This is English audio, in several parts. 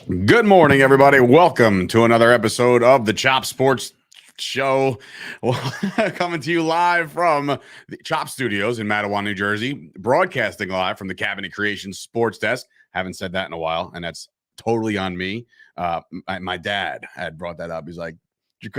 Good morning, everybody. Welcome to another episode of the Chop Sports Show. Coming to you live from the Chop Studios in Mattawa, New Jersey, broadcasting live from the Cabinet Creations Sports Desk. Haven't said that in a while, and that's totally on me. My dad had brought that up. He's like,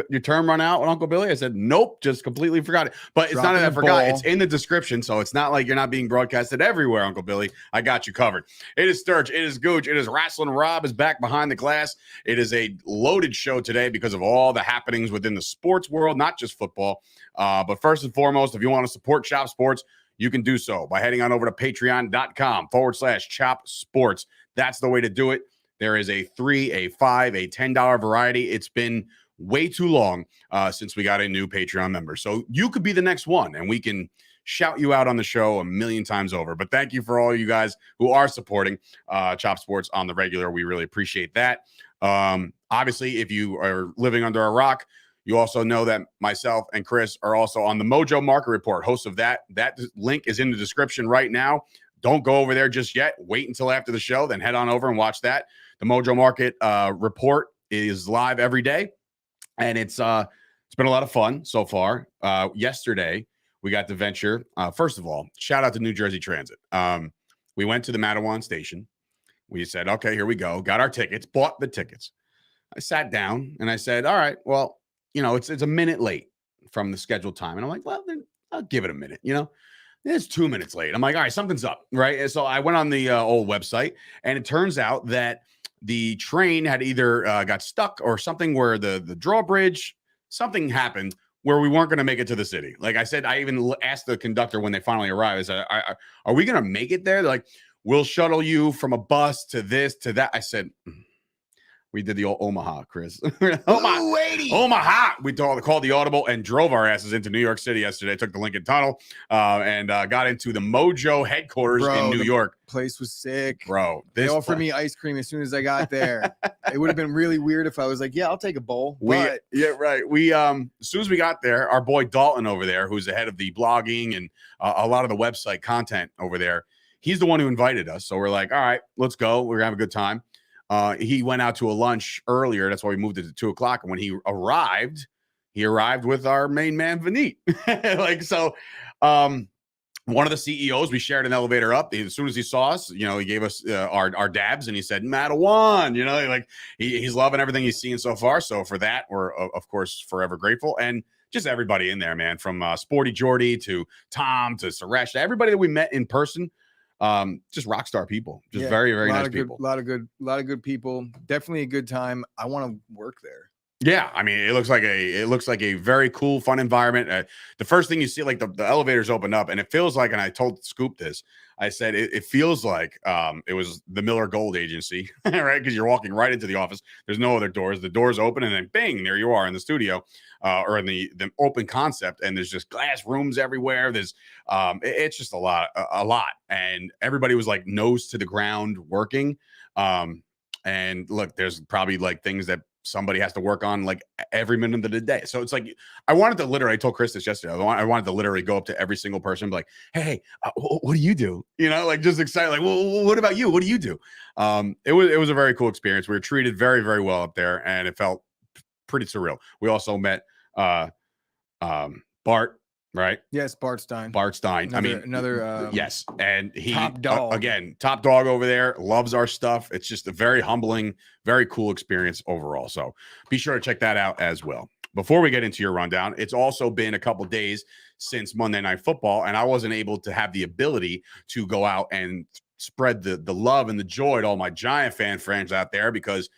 your term run out with Uncle Billy? I said, nope, just completely forgot it. But it's not that I forgot. It's in the description, so it's not like you're not being broadcasted everywhere, Uncle Billy. I got you covered. It is Sturch. It is Gooch. It is Wrestling Rob is back behind the glass. It is a loaded show today because of all the happenings within the sports world, not just football. But first and foremost, if you want to support Chop Sports, you can do so by heading on over to patreon.com/Chop Sports. That's the way to do it. There is a $3, a $5, a $10 variety. It's been way too long since we got a new Patreon member. So you could be the next one, and we can shout you out on the show a million times over. But thank you for all you guys who are supporting Chop Sports on the regular. We really appreciate that. Obviously, if you are living under a rock, you also know that myself and Chris are also on the Mojo Market Report, hosts of that. That link is in the description right now. Don't go over there just yet. Wait until after the show, then head on over and watch that. The Mojo Market Report is live every day. And it's been a lot of fun so far. Yesterday, we got to venture. First of all, shout out to New Jersey Transit. We went to the Mattawa station. We said, okay, here we go. Got our tickets, bought the tickets. I sat down and I said, all right, well, it's a minute late from the scheduled time. And I'm like, well, then I'll give it a minute, It's 2 minutes late. I'm like, all right, something's up, right? And so I went on the old website, and it turns out that the train had either got stuck or something where the drawbridge, something happened where we weren't going to make it to the city. Like I said, I even asked the conductor when they finally arrived, I said, are we going to make it there? They're like, we'll shuttle you from a bus to this, to that. I said, we did the old Omaha, Chris. Omaha. We called the audible and drove our asses into New York City yesterday. Took the Lincoln Tunnel and got into the Mojo headquarters in New York. Place was sick, bro. They offered me ice cream as soon as I got there. It would have been really weird if I was like, yeah, I'll take a bowl. Yeah, right. We as soon as we got there, our boy Dalton over there, who's the head of the blogging and a lot of the website content over there, he's the one who invited us. So we're like, all right, let's go. We're gonna have a good time. He went out to a lunch earlier. That's why we moved it to 2:00. And when he arrived with our main man, Vineet. One of the CEOs, we shared an elevator up. As soon as he saw us, he gave us our dabs and he said, Mattawa, he's loving everything he's seen so far. So for that, we're of course forever grateful. And just everybody in there, man, from Sporty Jordy to Tom to Suresh, everybody that we met in person. Just rock star people, very, very nice people. A lot of good people. Definitely a good time. I want to work there. Yeah, I mean, it looks like a very cool, fun environment. The first thing you see, like the elevators open up, and it feels like, and I told Scoop this, I said it feels like it was the Miller Gold Agency, right? Because you're walking right into the office. There's no other doors. The doors open, and then bing, there you are in the studio, or in the open concept. And there's just glass rooms everywhere. There's it's just a lot, and everybody was like nose to the ground working. And look, there's probably like things that somebody has to work on like every minute of the day. So it's like, I told Chris this yesterday. I wanted to literally go up to every single person and be like, hey, what do you do? Just excited. Like, well, what about you? What do you do? It was a very cool experience. We were treated very, very well up there, and it felt pretty surreal. We also met Bart, right? Yes, Bart Stein. Another yes, and he top dog again, top dog over there. Loves our stuff. It's just a very humbling, very cool experience overall. So be sure to check that out as well. Before we get into your rundown, it's also been a couple days since Monday Night Football, and I wasn't able to have the ability to go out and spread the love and the joy to all my Giant fan friends out there, because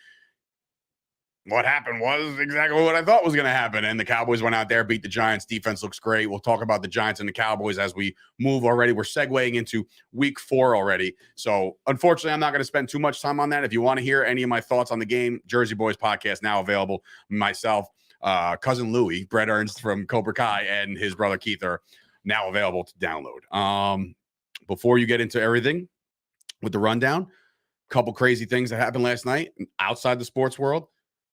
what happened was exactly what I thought was going to happen. And the Cowboys went out there, beat the Giants. Defense looks great. We'll talk about the Giants and the Cowboys as we move already. We're segueing into week 4 already. So unfortunately, I'm not going to spend too much time on that. If you want to hear any of my thoughts on the game, Jersey Boys podcast now available. Myself, cousin Louie, Brett Ernst from Cobra Kai, and his brother Keith are now available to download. Before you get into everything with the rundown, a couple crazy things that happened last night outside the sports world.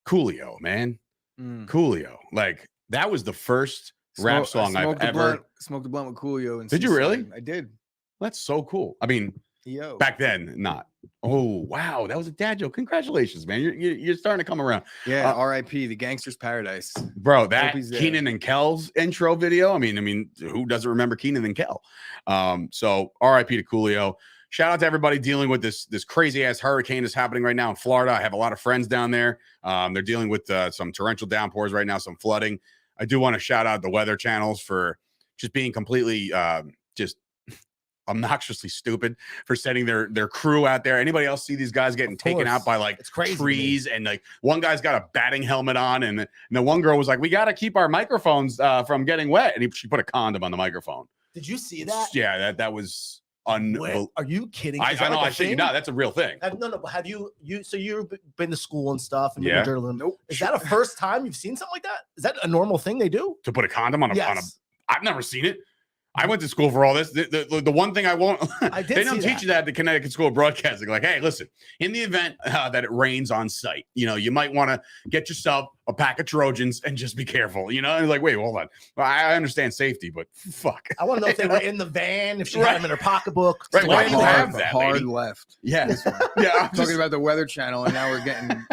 Coolio, man. Coolio. Like, that was the first rap song I've ever smoked a blunt with Coolio. Did you really? I did. That's so cool. I mean, back then, not. Oh, wow. That was a dad joke. Congratulations, man. You're starting to come around. Yeah, R.I.P. The Gangster's Paradise. Bro, that he's there. Keenan and Kel's intro video. I mean, who doesn't remember Keenan and Kel? So RIP to Coolio. Shout out to everybody dealing with this crazy ass hurricane that's happening right now in Florida. I have a lot of friends down there. They're dealing with some torrential downpours right now, some flooding. I do want to shout out the weather channels for just being completely just obnoxiously stupid for sending their crew out there. Anybody else see these guys getting taken out by like trees, and like one guy's got a batting helmet on, and the one girl was like, we got to keep our microphones from getting wet, and she put a condom on the microphone. Did you see that? Yeah, that was unbelievable. Are you kidding? I know. I think no, that's a real thing. No. Have you? So you've been to school and stuff, and yeah. journalism. Nope. Is that a first time you've seen something like that? Is that a normal thing they do? To put a condom on a? Yes. On a I've never seen it. I went to school for all this. The one thing I won't, they don't teach you that at the Connecticut School of Broadcasting. Like, hey, listen, in the event that it rains on site, you might want to get yourself a pack of Trojans and just be careful. And you're like, wait, hold on. I understand safety, but fuck. I want to know if they were in the van, if she had them in her pocketbook. Right, why do you have that, hard lady? Left. Yeah. Yeah. I'm talking about the Weather Channel, and now we're getting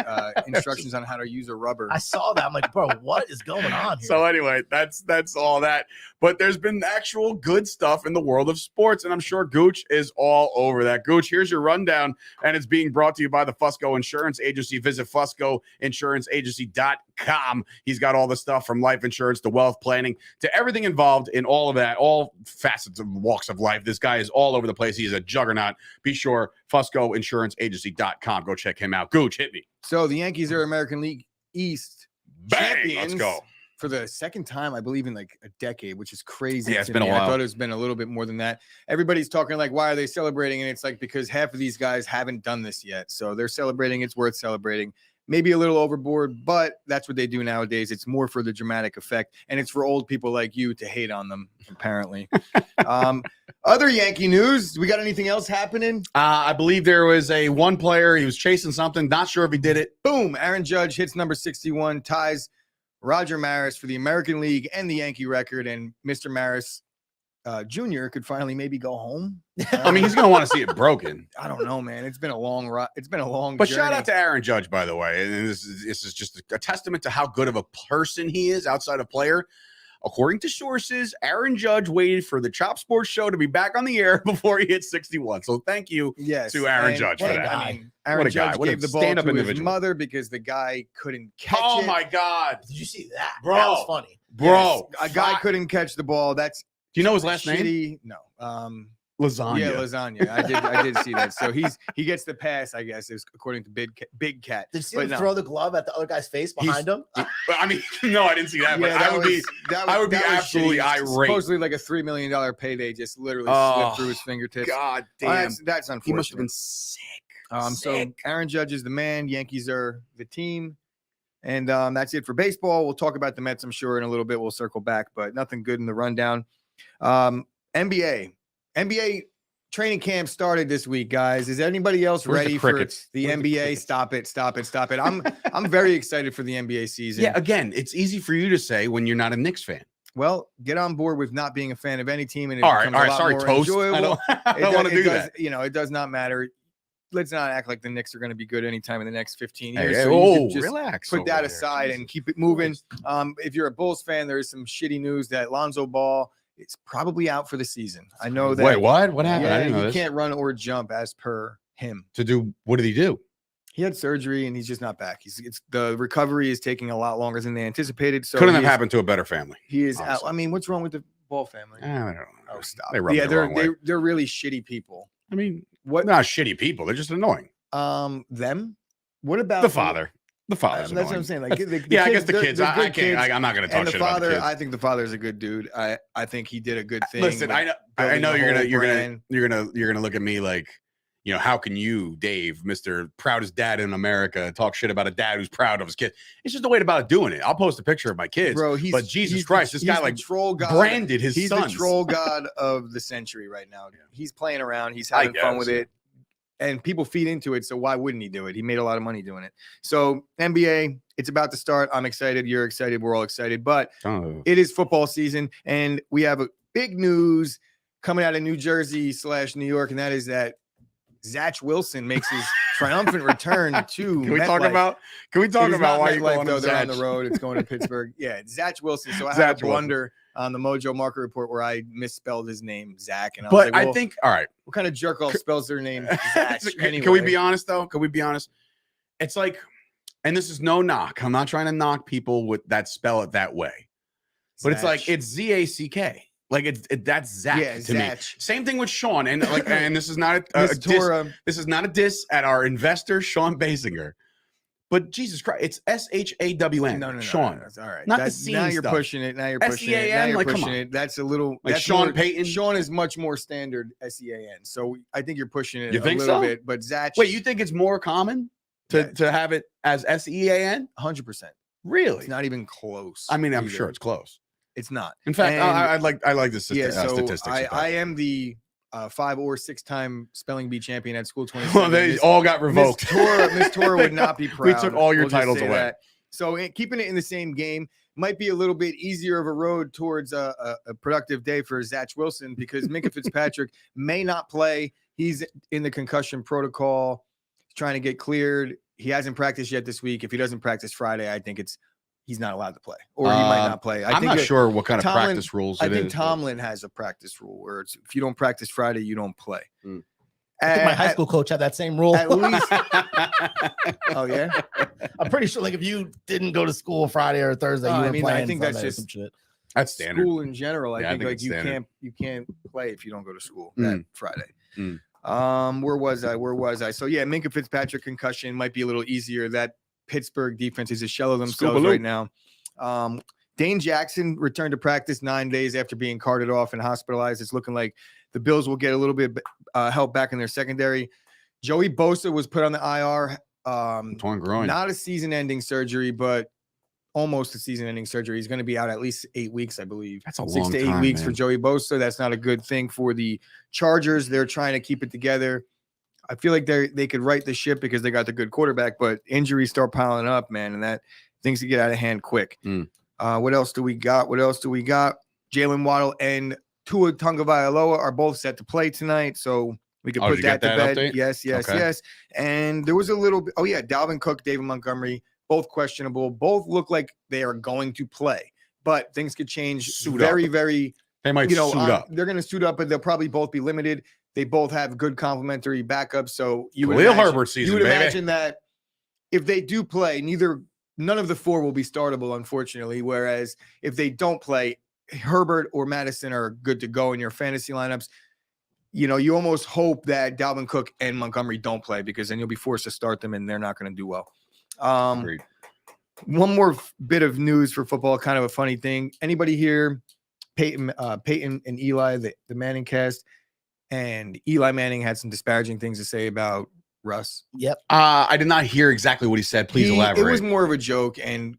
instructions on how to use a rubber. I saw that. I'm like, bro, what is going on here? So anyway, that's all that. But there's been actual good stuff in the world of sports, and I'm sure Gooch is all over that. Gooch, here's your rundown, and it's being brought to you by the Fusco Insurance Agency. Visit FuscoInsuranceAgency.com. He's got all the stuff from life insurance to wealth planning to everything involved in all of that, all facets of walks of life. This guy is all over the place. He is a juggernaut. Be sure, FuscoInsuranceAgency.com. Go check him out. Gooch, hit me. So the Yankees are American League East champions. Let's go. For the second time, I believe, in like a decade, which is crazy. Yeah, it's been a while. I thought it's been a little bit more than that. Everybody's talking like, why are they celebrating? And it's like, because half of these guys haven't done this yet. So they're celebrating. It's worth celebrating. Maybe a little overboard, but that's what they do nowadays. It's more for the dramatic effect. And it's for old people like you to hate on them, apparently. Other Yankee news. We got anything else happening? I believe there was one player. He was chasing something. Not sure if he did it. Boom. Aaron Judge hits number 61, ties Roger Maris for the American League and the Yankee record, and Mr. Maris Jr. could finally maybe go home. I mean, he's going to want to see it broken. I don't know, man. It's been a long ride. It's been a long But journey. shout out to Aaron Judge, by the way. And this is just a testament to how good of a person he is outside of player. According to sources, Aaron Judge waited for the Chop Sports show to be back on the air before he hit 61. So thank you to Aaron Judge for that. I mean, Aaron Judge gave the ball to his mother because the guy couldn't catch it. Oh, my God. Did you see that? Bro. That was funny. Bro. Yes, a guy couldn't catch the ball. That's Do you know his last shitty. name? No. Lasagna. Yeah, lasagna. I did see that. So he gets the pass, I guess, is according to Big Cat. Did you see him throw the glove at the other guy's face behind him? I mean, no, I didn't see that. But Yeah, I would be absolutely irate. Supposedly like a $3 million payday just literally slipped through his fingertips. God damn. That's unfortunate. He must have been sick. So Aaron Judge is the man. Yankees are the team. And that's it for baseball. We'll talk about the Mets, I'm sure, in a little bit. We'll circle back, but nothing good in the rundown. NBA training camp started this week, guys. Is anybody else ready for the NBA? Stop it. I'm very excited for the NBA season. Yeah, again, it's easy for you to say when you're not a Knicks fan. Well, get on board with not being a fan of any team, and it all right. sorry, Toast. Enjoyable. I don't want to do that. It does not matter. Let's not act like the Knicks are going to be good anytime in the next 15 years. Hey, so you can just relax. Put that aside and keep it moving. If you're a Bulls fan, there is some shitty news that Lonzo Ball is probably out for the season. I know that. Wait, what? What happened? Yeah, I didn't know he this. can't run or jump as per him. What did he do? He had surgery and he's just not back. The recovery is taking a lot longer than they anticipated. So couldn't have happened to a better family. He is out. I mean, what's wrong with the Ball family? I don't know. Oh, stop. They rub me the wrong way. They're really shitty people. I mean, what? Not shitty people. They're just annoying. Them. What about the father? The father. That's what I'm saying. Like, the yeah, kids, I guess the kids. I can't. Kids. I'm not going to talk and the shit father, about the kids. I think the father's a good dude. I think he did a good thing. Listen, I know you're gonna look at me like, how can you, Dave, Mr. Proudest Dad in America, talk shit about a dad who's proud of his kid? It's just the way about doing it. I'll post a picture of my kids, bro. But Jesus Christ, this guy like troll god, branded his He's sons. the troll god of the century right now. He's playing around. He's having fun with it. And people feed into it, so why wouldn't he do it? He made a lot of money doing it. So NBA, it's about to start. I'm excited. You're excited. We're all excited. But it is football season, and we have a big news coming out of New Jersey / New York, and that is that Zach Wilson makes his triumphant return to Can we talk about why you MetLife, going though? to They're on the Zach? road. It's going to Pittsburgh. Yeah, Zach Wilson. So I Zach had a blunder on the Mojo Market Report where I misspelled his name, Zach. And I was But like, I well, think, all right. what kind of jerk off spells their name Zach? Anyway. Can we be honest, though? Can we be honest? It's like, and this is no knock. I'm not trying to knock people with that spell it that way. But it's like, it's Z-A-C-K. Like that's Zach to me. Same thing with Sean. And like, and this is not a diss, this is not a diss at our investor, Sean Basinger. But Jesus Christ, it's S-H-A-W-N. No, Sean. That's all right. Not that's, the now you're stuff. pushing it. Now you're pushing it. Now S-E-A-N? you're Like, come pushing on. it. That's a little like that's Sean more, Payton. Sean is much more standard S-E-A-N. So I think you're pushing it You think a little so? bit. But Zach. Wait, you think it's more common to have it as S-E-A-N? 100%. Really? It's not even close. I mean, I'm either. sure it's close. It's not. In fact, I like this statistics. statistics. I am the 5 or 6 time spelling bee champion at school 27. Well, they all got revoked. Miss Tora would not be proud. We took all your titles say away. That. So keeping it in the same game might be a little bit easier of a road towards a productive day for Zach Wilson because Minkah Fitzpatrick may not play. He's in the concussion protocol, trying to get cleared. He hasn't practiced yet this week. If he doesn't practice Friday, I think he's not allowed to play, or he might not play. I'm not sure what kind of practice rules it is. I think Tomlin has a practice rule where it's if you don't practice Friday, you don't play. I think my high school coach had that same rule. At least. Oh yeah, I'm pretty sure. Like if you didn't go to school Friday or Thursday, you were playing. I think that's just some shit. That's standard. School in general. I think like you standard. can't play if you don't go to school that Friday. Where was I? So yeah, Minkah Fitzpatrick concussion might be a little easier. That Pittsburgh defense is a shell of themselves right now. Dane Jackson returned to practice 9 days after being carted off and hospitalized. It's looking like the Bills will get a little bit help back in their secondary. Joey Bosa was put on the IR. Torn groin. Not a season-ending surgery, but almost a season-ending surgery. He's going to be out at least 8 weeks, I believe. That's a 6 long to 8 time, weeks man. for Joey Bosa. That's not a good thing for the Chargers. They're trying to keep it together. I feel like they could right the ship because they got the good quarterback, but injuries start piling up, man, and that things can get out of hand quick. What else do we got? Jalen Waddle and Tua Tagovailoa are both set to play tonight, so we can put that to bed. Update? Yes. And there was a little bit. Oh yeah, Dalvin Cook, David Montgomery, both questionable. Both look like they are going to play, but things could change very. They might suit up. They're going to suit up, but they'll probably both be limited. They both have good complementary backups, so you would Herbert season, you would baby. imagine that if they do play, none of the 4 will be startable, unfortunately. Whereas if they don't play, Herbert or Madison are good to go in your fantasy lineups. You know, you almost hope that Dalvin Cook and Montgomery don't play because then you'll be forced to start them and they're not going to do well. Agreed. One more bit of news for football, kind of a funny thing. Anybody here, Peyton and Eli, the Manning cast, and Eli Manning had some disparaging things to say about Russ. Yep. I did not hear exactly what he said. Please elaborate. It was more of a joke, and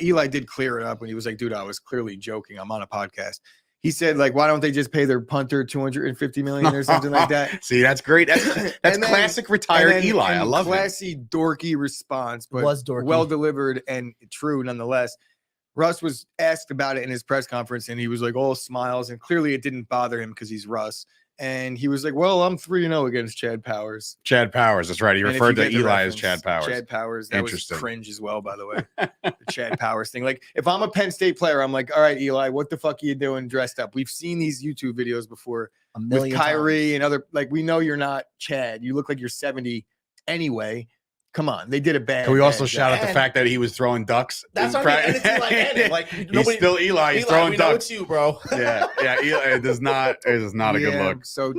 Eli did clear it up when he was like, dude, I was clearly joking. I'm on a podcast. He said, like, why don't they just pay their punter $250 million or something like that? See, that's great. That's classic retired Eli. I love it. Classy, dorky response, but was dorky. Well delivered and true nonetheless. Russ was asked about it in his press conference, and he was like all smiles, and clearly it didn't bother him because he's Russ. And he was like, well, I'm 3-0 against Chad Powers. Chad Powers, that's right. He referred to Eli as Chad Powers. Chad Powers. That was cringe as well, by the way. The Chad Powers thing. Like, if I'm a Penn State player, I'm like, all right, Eli, what the fuck are you doing dressed up? We've seen these YouTube videos before with Kyrie and other, like, we know you're not Chad. You look like you're 70 anyway. Come on, they did a bad. Can we also shout out the fact that he was throwing ducks? That's what I mean. And it's Eli Manning. Like he's still Eli. He's throwing we ducks. Know it's you, bro. yeah. Eli, it is not a good look. So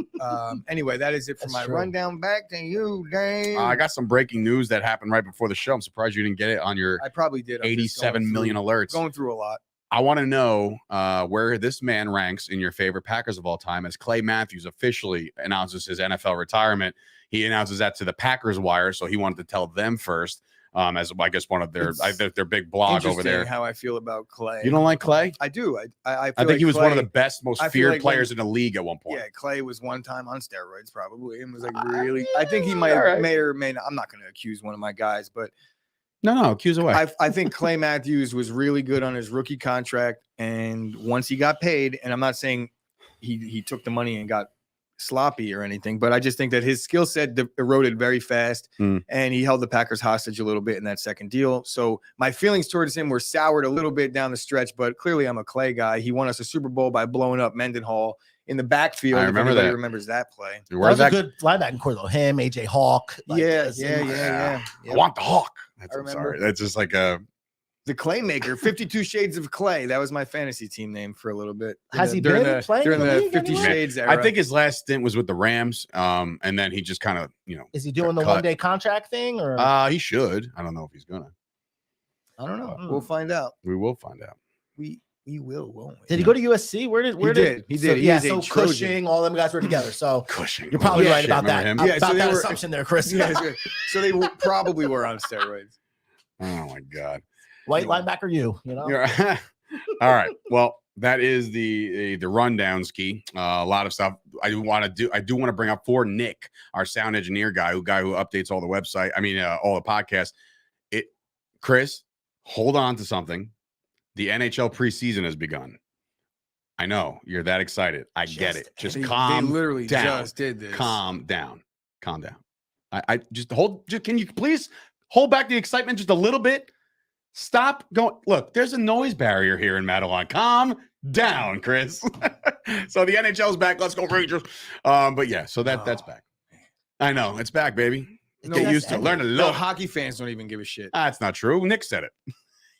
anyway, that is it for my rundown. Back to you, Dave. I got some breaking news that happened right before the show. I'm surprised you didn't get it on your. I probably did. 87 million alerts. Going through a lot. I want to know where this man ranks in your favorite Packers of all time as Clay Matthews officially announces his NFL retirement. He announces that to the Packers Wire, so he wanted to tell them first. As I guess one of their big blog over there. How I feel about Clay. You don't like Clay? I do. I think like he was Clay, one of the best, most feared players in the league at one point. Yeah, Clay was one time on steroids, probably, and was like really. I think he may or may not. I'm not going to accuse one of my guys, but no, accuse away. I think Clay Matthews was really good on his rookie contract, and once he got paid, and I'm not saying he took the money and got sloppy or anything, but I just think that his skill set eroded very fast, and he held the Packers hostage a little bit in that second deal. So my feelings towards him were soured a little bit down the stretch, but clearly I'm a Clay guy. He won us a Super Bowl by blowing up Mendenhall in the backfield. I remember if anybody that. remembers that play. Where's that that? was a good linebacking core though. Him, AJ Hawk. Yeah. I want the Hawk. I I'm remember. sorry. That's just like a. The Claymaker, 52 Shades of Clay. That was my fantasy team name for a little bit. Has he during been the, playing during in the the league 50 anymore? Shades era? I think his last stint was with the Rams, and then he just kind of, Is he doing the cut. 1-day contract thing or? He should. I don't know if he's gonna. I don't know. We'll find out. We will find out. We will, won't we? Did he go to USC? Where did? He did. So, He yeah, is a so Trojan. Cushing, all them guys were together. So Cushing. you're probably Oh, right shit, about that. remember him? Yeah, so About they that were- assumption there, Chris. Yeah, so they probably were on steroids. Oh my god. White linebacker, you know. Yeah. All right. Well, that is the rundown ski. A lot of stuff I do want to bring up for Nick, our sound engineer guy who updates all the website. I mean, all the podcasts. Chris, hold on to something. The NHL preseason has begun. I know you're that excited. I get it. Just They calm literally down. just did this. Calm down. I just hold. Can you please hold back the excitement just a little bit? Stop going. Look, there's a noise barrier here in Madelon. Calm down, Chris. So the NHL's back. Let's go Rangers. But yeah, so that's back. I know it's back, baby. Get used to it. Learn to No, love. hockey fans don't even give a shit. That's not true. Nick said it.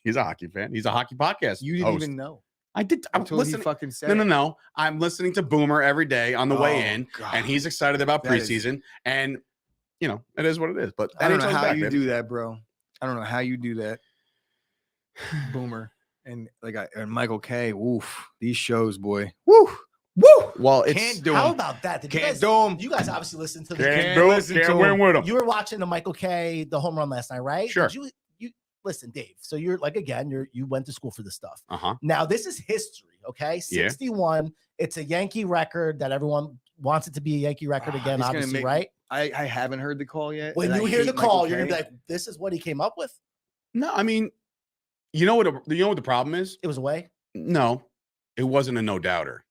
He's a hockey fan. He's a hockey podcast. You didn't host. even know I did. I'm until he listening. fucking said No. I'm listening to Boomer every day on the way in, God. and he's excited about That is- preseason. And it is what it is. But I don't know NHL's how back, you baby. do that, bro. I don't know how you do that. Boomer and and Michael K. Woof. These shows, boy. Woo. Well, it's Can't do How them. about that? Did you Can't guys, do them. you guys obviously listened to the can't do do it, it. can't Can't win win with him. You were watching the Michael K. the home run last night, right? Sure. Did you listen, Dave? So you're like you went to school for this stuff. Uh-huh. Now this is history, okay? Yeah. 61. It's a Yankee record that everyone wants it to be a Yankee record again, he's gonna obviously, make- right? I haven't heard the call yet. When and you I hear hate the Michael call, you're gonna be K. like, "This is what he came up with." No, I mean, you know what the problem is? It was away. No, it wasn't a no doubter.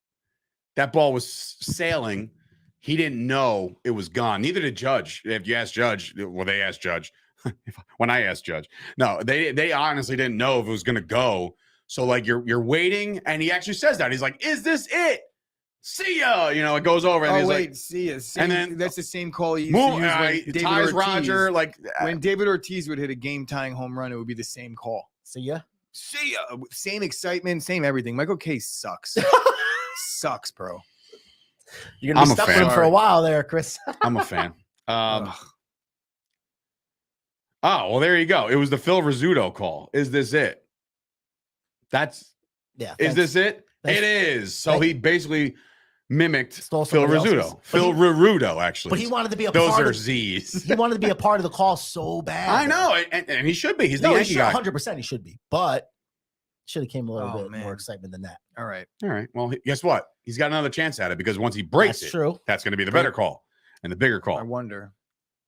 That ball was sailing. He didn't know it was gone. Neither did Judge. If you ask Judge, well, they asked Judge. When I asked Judge, no, they honestly didn't know if it was going to go. So like you're waiting, and he actually says that he's like, "Is this it? See ya." It goes over, and Oh he's wait, like, see ya. and then That's the same call he used "Move." to use when David ties Ortiz, Roger. Like when David Ortiz would hit a game-tying home run, it would be the same call. See ya. See ya. Same excitement, same everything. Michael K sucks. Sucks, bro. You're gonna be I'm a stuck with fan. him for a while there, Chris. I'm a fan. Ugh. Oh, well, there you go. It was the Phil Rizzuto call. Is this it? Yeah. Is this it? Thanks. It is. So Thanks. he basically mimicked Stole Phil somebody else's. Rizzuto. But Phil he- Rizzuto, actually. But he wanted to be a Those part are of Z's. he wanted to be a part of the call so bad. I know, and he should be. He's the No, he Yankee should, guy. 100% he should be, but should have came a little Oh, bit man. more excitement than that. All right. All right. Well, guess what? He's got another chance at it because once he breaks That's it, true. that's going to be the better call and the bigger I call. wonder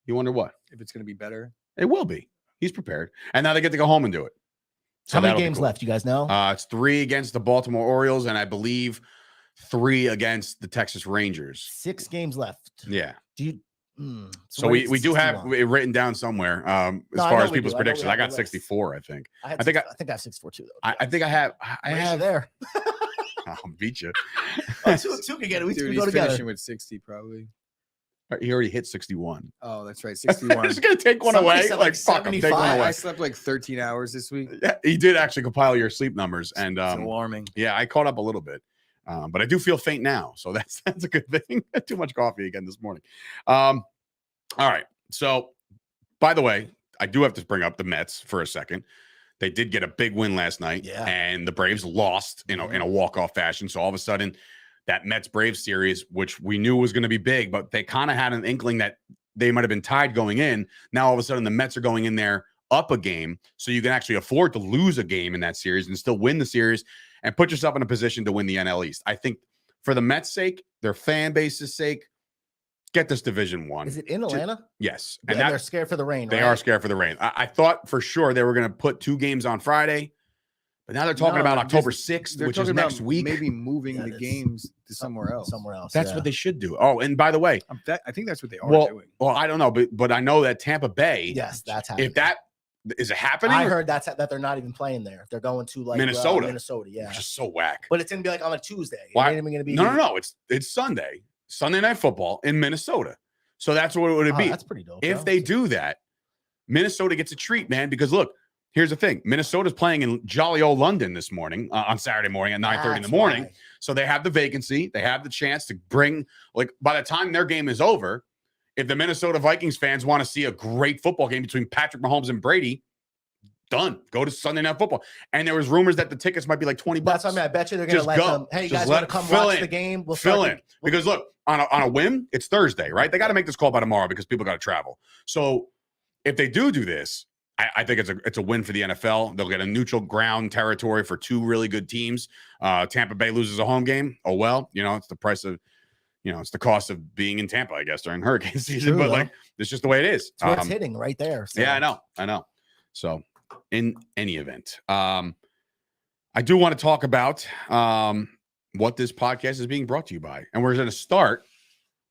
You wonder what? if it's going to be better. It will be. He's prepared, and now they get to go home and do it. So How many that'll be games cool. left? You guys know? It's 3 against the Baltimore Orioles, and I believe 3 against the Texas Rangers. 6 games left. Yeah. Do you? So we're we at do have 61. it written down somewhere. As No, I far know as we people's do. I know we predictions, have I got the list. 64. I think. I think think I have 64 too. Though. I think I have. I Right have. there. I'll beat you. Two can get it. We Dude, can he's go together. finishing with 60 probably. He already hit 61. Oh, that's right. I'm 61. just gonna take one Somebody away. said, Like like, fuck, I'm taking one 75. away. I slept like 13 hours this week. Yeah, he did actually compile your sleep numbers, and It's alarming. yeah, I caught up a little bit, but I do feel faint now, so that's a good thing. Too much coffee again this morning. All right. So, by the way, I do have to bring up the Mets for a second. They did get a big win last night, Yeah. and the Braves lost, in a walk-off fashion. So all of a sudden, that Mets-Braves series, which we knew was going to be big, but they kind of had an inkling that they might have been tied going in. Now all of a sudden, the Mets are going in there up a game, so you can actually afford to lose a game in that series and still win the series and put yourself in a position to win the NL East. I think for the Mets' sake, their fan base's sake, get this Division One. Is it in Atlanta? Yes, And they're scared for the rain. they right? are scared for the rain. I thought for sure they were going to put 2 games on Friday, But now they're talking No, about just- October 6th, They're which is talking next about week. maybe moving Yeah, the that's games to somewhere else. Somewhere else. That's yeah. what they should do. Oh, and by the way, I think that's what they are doing. well, I don't know, but I know that Tampa Bay. Yes, that's happening. If that is it happening, I heard that they're not even playing there. They're going to like Minnesota. Minnesota, yeah. which is so whack. But it's gonna be like on a Tuesday. Why? It ain't even gonna be. No. It's Sunday Night Football in Minnesota. So that's what it would Oh, be. that's pretty dope. If bro. they do that, Minnesota gets a treat, man. Because look, here's the thing: Minnesota's playing in jolly old London this morning on Saturday morning at 9:30 in the That's morning. why. So they have the vacancy. They have the chance to bring, like, by the time their game is over, if the Minnesota Vikings fans want to see a great football game between Patrick Mahomes and Brady, done. Go to Sunday Night Football. And there was rumors that the tickets might be like $20. That's what I mean. I bet you they're gonna Just let go. them. Hey, you Just guys let- want to come fill watch in. the game? We'll Fill start in. Because look, on a whim, it's Thursday, right? They got to make this call by tomorrow because people got to travel. So if they do this, I think it's a win for the NFL. They'll get a neutral ground territory for two really good teams. Tampa Bay loses a home game. Oh well, it's the price of, it's the cost of being in Tampa, I guess, during hurricane season. True, but though. like, it's just the way it is. It's where it's hitting right there. So. Yeah, I know. So in any event, I do want to talk about what this podcast is being brought to you by, and we're going to start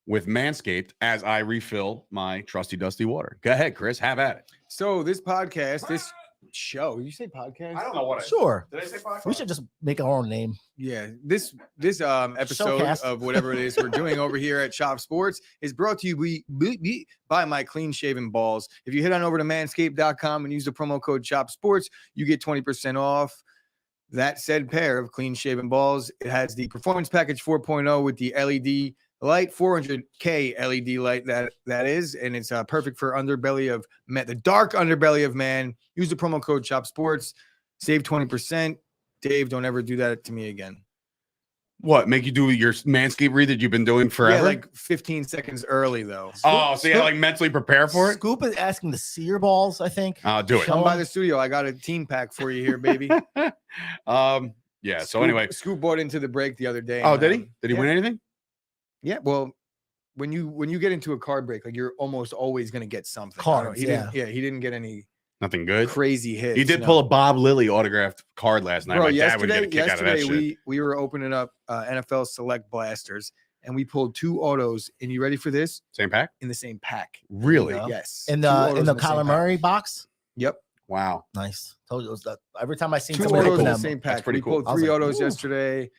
with Manscaped as I refill my trusty dusty water. Go ahead, Chris. Have at it. So this podcast, this show, did you say podcast? I don't know what Sure. Did I say podcast? We should just make our own name. Yeah, this episode Showcast. of whatever it is we're doing over here at Shop Sports is brought to you by my clean shaven balls. If you head on over to manscaped.com and use the promo code Shop Sports, you get 20% off that said pair of clean shaven balls. It has the Performance Package 4.0 with the LED light, 400K LED light that is, and it's perfect for underbelly of man, the dark underbelly of man. Use the promo code Shop Sports, save 20%. Dave, don't ever do that to me again. What, make you do your Manscaped read that you've been doing forever? Yeah, like 15 seconds early though. oh, so you had to like mentally prepare for it? Scoop is asking to see your balls, I think. Do it. Come by the studio. I got a team pack for you here, baby. Yeah. So anyway. Scoop bought into the break the other day. Oh, and, did he? Did he yeah. win anything? Yeah. Well, when you get into a card break, like you're almost always gonna get something. I don't know. Cards, He yeah. didn't. Yeah, he didn't get any Nothing good. crazy hits. He did no. pull a Bob Lilly autographed card last night. Bro, My dad would get a yesterday, kick out of that shit. we were opening up NFL Select Blasters, and we pulled two autos. And you ready for this? Same pack? In the same pack. Really? Yeah. Yes. In Two the autos the same Kyler pack. Murray box. Yep. Wow. Nice. Told you it was that. Every time I seen Two somebody autos open in the them, same pack. That's pretty we cool. pulled I was three like, autos ooh. yesterday,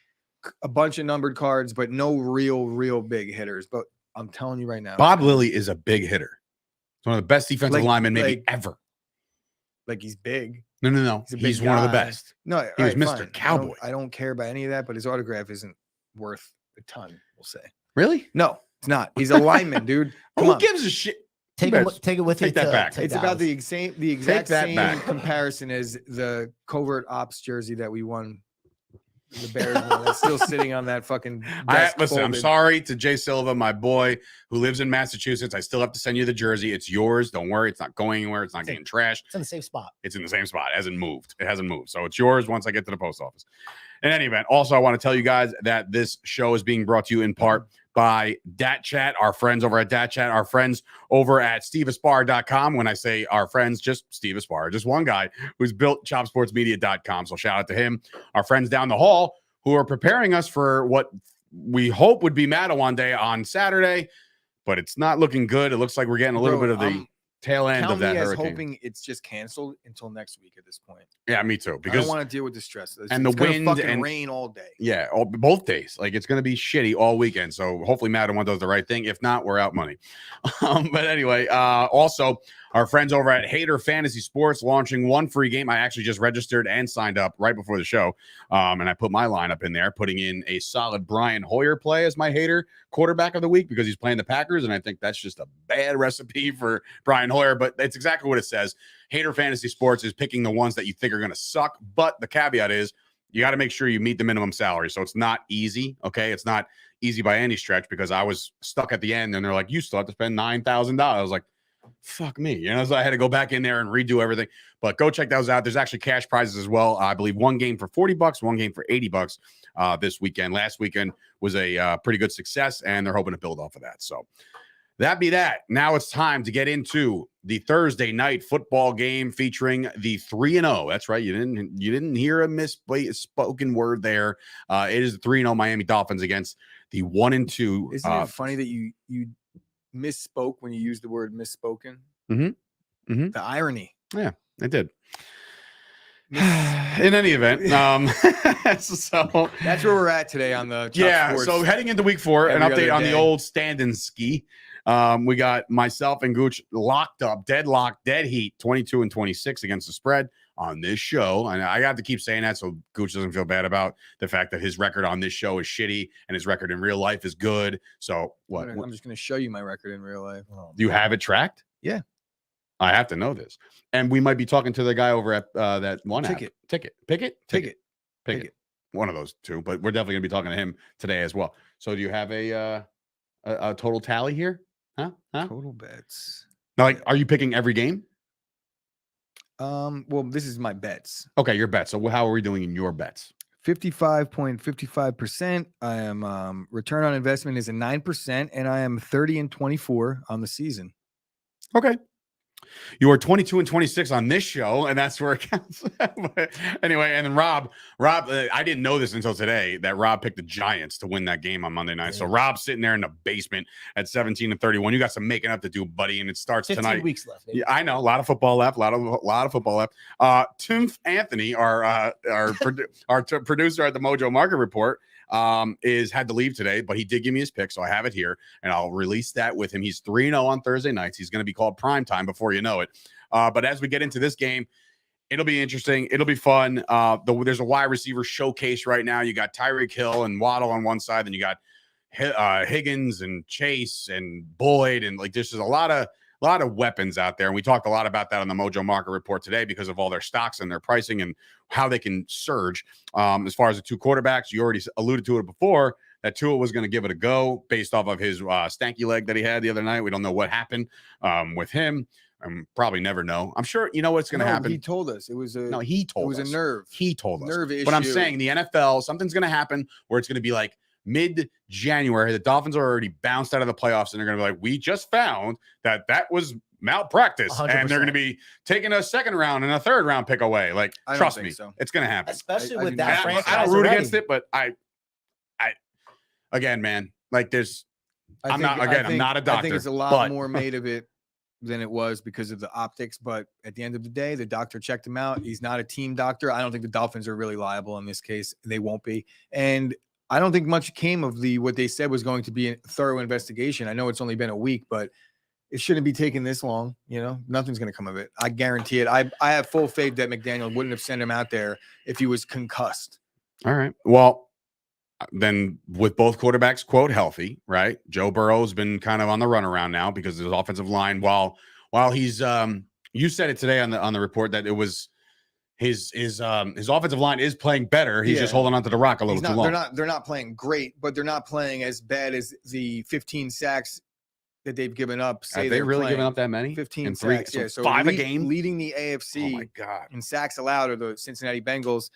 a bunch of numbered cards, but no real big hitters. But I'm telling you right now, Bob Lilly is a big hitter. He's one of the best defensive Like- linemen maybe like- ever. like he's big. No. He's a He's big one of the guy. best. No, He was all right, Mr. fine. Cowboy. I don't care about any of that, but his autograph isn't worth a ton. We'll say Really? no, it's not. He's a lineman, dude. Come Who on. gives a shit? take Yes. it with you. Take that back. to It's about Dallas. the exact that same back. comparison as the covert ops jersey that we won. The Bears won. That's still sitting on that fucking desk. Listen, I'm folded. sorry to Jay Silva, my boy who lives in Massachusetts. I still have to send you the jersey. It's yours. Don't worry. It's not going anywhere. It's not getting trashed. It's in the safe spot. It's in the same spot. It hasn't moved. It hasn't moved. So it's yours once I get to the post office. In any event, also, I want to tell you guys that this show is being brought to you in part by Dat Chat, our friends over at Dat Chat, our friends over at steveaspar.com. When I say our friends, just Steve Aspar, just one guy who's built chopsportsmedia.com. So shout out to him. Our friends down the hall who are preparing us for what we hope would be Mattawan Day on Saturday, but it's not looking good. It looks like we're getting a little Bro, bit of the tail end Count of that me as hurricane. hoping it's just canceled until next week at this point. Yeah, me too. I Because don't want to deal with the stress. and the It's gonna wind fucking and- rain all day. yeah, both days. Like it's going to be shitty all weekend. So hopefully Mattawan does the right thing. If not, we're out money. But anyway, also our friends over at Hater Fantasy Sports launching one free game. I actually just registered and signed up right before the show. And I put my lineup in there, putting in a solid Brian Hoyer play as my Hater quarterback of the week because he's playing the Packers. And I think that's just a bad recipe for Brian Hoyer, but it's exactly what it says. Hater Fantasy Sports is picking the ones that you think are going to suck. But the caveat is you got to make sure you meet the minimum salary. So it's not easy. Okay. It's not easy by any stretch because I was stuck at the end and they're like, you still have to spend $9,000. I was like, fuck me. So I had to go back in there and redo everything. But go check those out. There's actually cash prizes as well. I believe one game for $40, one game for $80 this weekend. Last weekend was a pretty good success and they're hoping to build off of that. So That be that. Now it's time to get into the Thursday night football game featuring the 3-0. That's right. You didn't hear a misspoken word there. It is the 3-0 Miami Dolphins against the 1-2. Isn't it funny that you misspoke when you used the word misspoken? Mm-hmm. The irony. Yeah, I did. In any event, so that's where we're at today on the Sports. So heading into week 4, an update on the old stand-and ski. We got myself and Gooch locked up, deadlocked, dead heat, 22-26 against the spread on this show. And I got to keep saying that so Gooch doesn't feel bad about the fact that his record on this show is shitty and his record in real life is good. So what? I'm just going to show you my record in real life. Do you have it tracked? Yeah. I have to know this. And we might be talking to the guy over at that one Ticket. Picket. One of those two, but we're definitely going to be talking to him today as well. So do you have a total tally here? Huh? Total bets. Now, like, are you picking every game? Well, this is my bets. Okay, your bets. So how are we doing in your bets? 55.55%. I am return on investment is a 9%, and I am 30-24 on the season. Okay. You are 22-26 on this show, and that's where it counts. But anyway, and then Rob, I didn't know this until today that Rob picked the Giants to win that game on Monday night. Yeah. So Rob's sitting there in the basement at 17-31. You got some making up to do, buddy, and it starts 15 tonight. Weeks left. Maybe. Yeah, I know. A lot of football left. A lot of football left. Tim Anthony, our producer at the Mojo Market Report, is had to leave today, but he did give me his pick, so I have it here, and I'll release that with him. He's 3-0 on Thursday nights. He's going to be called prime time before you know it. But as we get into this game, it'll be interesting. It'll be fun. There's a wide receiver showcase right now. You got Tyreek Hill and Waddle on one side, then you got Higgins and Chase and Boyd, and like there's a lot of weapons out there. And we talked a lot about that on the Mojo Market Report today because of all their stocks and their pricing and how they can surge. As far as the two quarterbacks, you already alluded to it before, that Tua was going to give it a go based off of his stanky leg that he had the other night. We don't know what happened with him. Probably never know. I'm sure you know what's going to happen. He told us it was a he told us. It was a nerve. He told us. Nerve issue. But I'm saying the NFL, something's going to happen where it's going to be like mid-January. The Dolphins are already bounced out of the playoffs, and they're going to be like, we just found that was malpractice, 100%. and they're going to be taking a second round and a third round pick away. Like, trust me, it's going to happen. Especially with I that franchise. I don't root against it, but I again, man, like I'm not a doctor. I think it's a lot more made of it than it was because of the optics. But at the end of the day, the doctor checked him out. He's not a team doctor. I don't think the Dolphins are really liable in this case. They won't be. And I don't think much came of what they said was going to be a thorough investigation. I know it's only been a week, but it shouldn't be taking this long. You know, nothing's going to come of it. I guarantee it. I have full faith that McDaniel wouldn't have sent him out there if he was concussed. All right. Well, then with both quarterbacks, quote, healthy, right? Joe Burrow's been kind of on the runaround now because his offensive line, while he's you said it today on the report that it was his offensive line is playing better. He's just holding onto the rock a little too long. They're not playing great, but they're not playing as bad as the 15 sacks that they've given up. Have they really given up that many? 15 sacks. Yeah, so 5 a game, leading the AFC. Oh my God! In sacks allowed are the Cincinnati Bengals.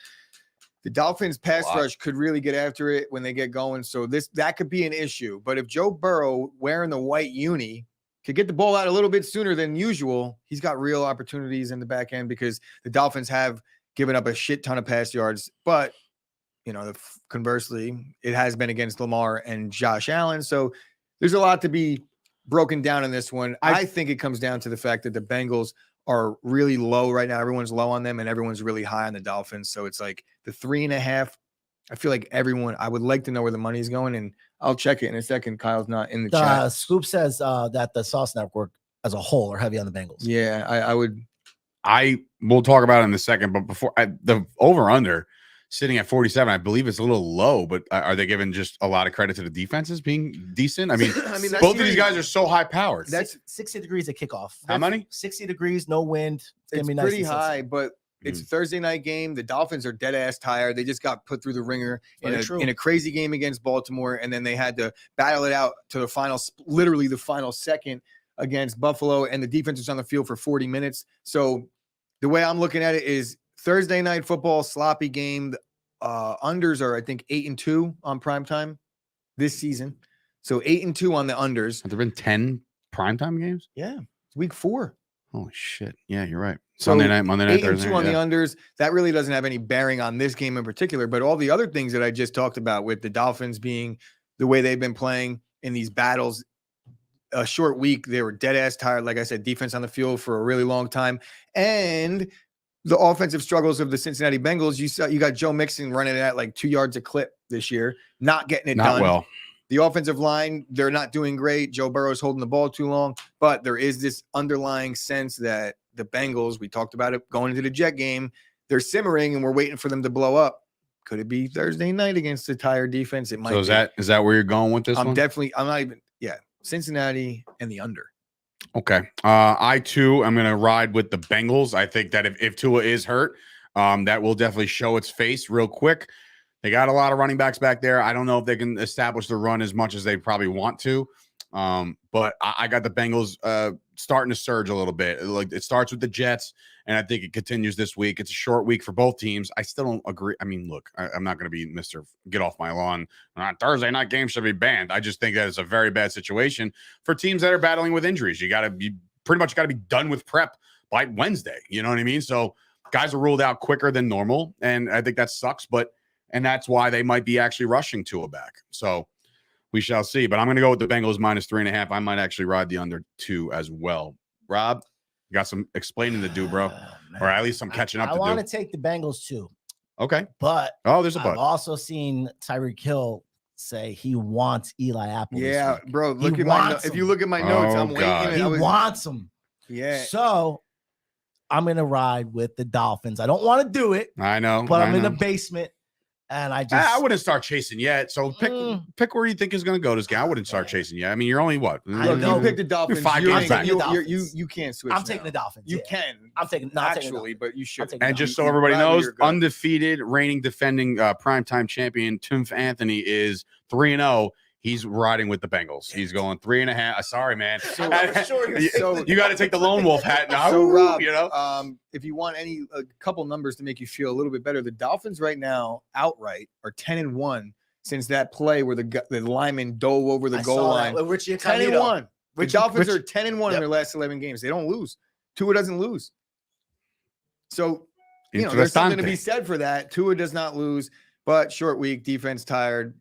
The Dolphins pass rush could really get after it when they get going. So that could be an issue. But if Joe Burrow wearing the white uni could get the ball out a little bit sooner than usual, he's got real opportunities in the back end because the Dolphins have given up a shit ton of pass yards. But, you know, conversely, it has been against Lamar and Josh Allen. So there's a lot to be broken down in this one. I think it comes down to the fact that the Bengals are really low right now. Everyone's low on them and everyone's really high on the Dolphins. So it's like the 3.5. I feel like I would like to know where the money's going, and I'll check it in a second. Kyle's not in the chat. Scoop says that the Sauce Network as a whole are heavy on the Bengals. Yeah, I would. We'll talk about it in a second, but before the over-under sitting at 47, I believe it's a little low, but are they giving just a lot of credit to the defenses being decent? I mean, both of these guys are so high powered. That's 60 degrees at kickoff. How many? 60 degrees, no wind. It's pretty high, but it's a Thursday night game. The Dolphins are dead ass tired. They just got put through the ringer in a crazy game against Baltimore, and then they had to battle it out to the final, literally the final second against Buffalo, and the defense was on the field for 40 minutes. So the way I'm looking at it is Thursday night football, sloppy game. Unders are, I think, 8-2 on primetime this season. So 8-2 on the unders. Have there been 10 primetime games? Yeah, it's week 4. Holy shit. Yeah, you're right. So Monday night, 8-2 Thursday. on Yeah. the unders. That really doesn't have any bearing on this game in particular, but all the other things that I just talked about with the Dolphins being the way they've been playing in these battles, a short week, they were dead ass tired. Like I said, defense on the field for a really long time. And the offensive struggles of the Cincinnati Bengals, you got Joe Mixon running at like 2 yards a clip this year, not getting it Not done. well. The offensive line, they're not doing great. Joe Burrow's holding the ball too long, but there is this underlying sense that the Bengals, we talked about it going into the Jet game, they're simmering and we're waiting for them to blow up. Could it be Thursday night against the tired defense? It might. So is that where you're going with this one? I'm not even. Yeah, Cincinnati and the under. Okay. I too am going to ride with the Bengals. I think that if Tua is hurt, that will definitely show its face real quick. They got a lot of running backs back there. I don't know if they can establish the run as much as they probably want to. But I got the Bengals starting to surge a little bit. Like it starts with the Jets, and I think it continues this week. It's a short week for both teams. I still don't agree. I mean, look, I'm not going to be Mr. Get off my lawn. Thursday night games should be banned. I just think that it's a very bad situation for teams that are battling with injuries. You pretty much got to be done with prep by Wednesday. You know what I mean? So guys are ruled out quicker than normal, and I think that sucks. And that's why they might be actually rushing Tua back. So we shall see. But I'm going to go with the Bengals -3.5. I might actually ride the under 2 as well. Rob, you got some explaining to do, bro, or at least some catching up to do. I want to take the Bengals too. Okay, but there's a I've but. also seen Tyreek Hill say he wants Eli Apple. Yeah, bro. Look at if you look at my Oh, notes, I'm God. waiting. He wants him. Yeah. So I'm gonna ride with the Dolphins. I don't want to do it. I know, but I'm in know. the basement. And I wouldn't start chasing yet. So pick where you think is going to go. This guy, I wouldn't start chasing yet. I mean, you're only what? Look, you picked the Dolphins. You're 5 games back. You can't switch. I'm taking the Dolphins. You can. I'm taking actually, but you should. And just so everybody knows, undefeated, reigning, defending primetime champion Tim Anthony is 3-0. He's riding with the Bengals. He's going 3.5. Sorry, man. So you got to take the lone wolf hat now. So Rob, if you want a couple numbers to make you feel a little bit better, the Dolphins right now outright are 10-1 since that play where the lineman dove over the goal line. 10-1. The Dolphins are 10-1 in their last 11 games. They don't lose. Tua doesn't lose. So there's something to be said for that. Tua does not lose, but short week, defense tired.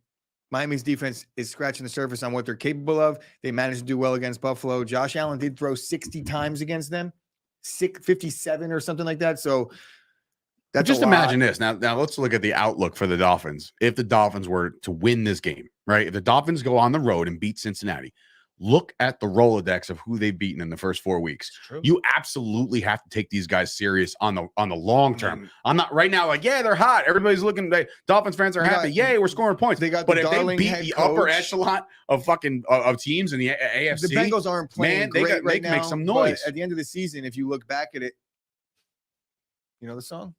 Miami's defense is scratching the surface on what they're capable of. They managed to do well against Buffalo. Josh Allen did throw 60 times against them, 57 or something like that. So that's just imagine this. Now let's look at the outlook for the Dolphins. If the Dolphins were to win this game, right? If the Dolphins go on the road and beat Cincinnati, look at the Rolodex of who they've beaten in the first 4 weeks. You absolutely have to take these guys serious on the long term. I'm not right now like, yeah, they're hot. Everybody's looking. Dolphins fans are happy. Yay, we're scoring points. But if they beat the upper echelon of of teams in the AFC, the Bengals aren't playing great right now. Make some noise. At the end of the season, if you look back at it, you know the song?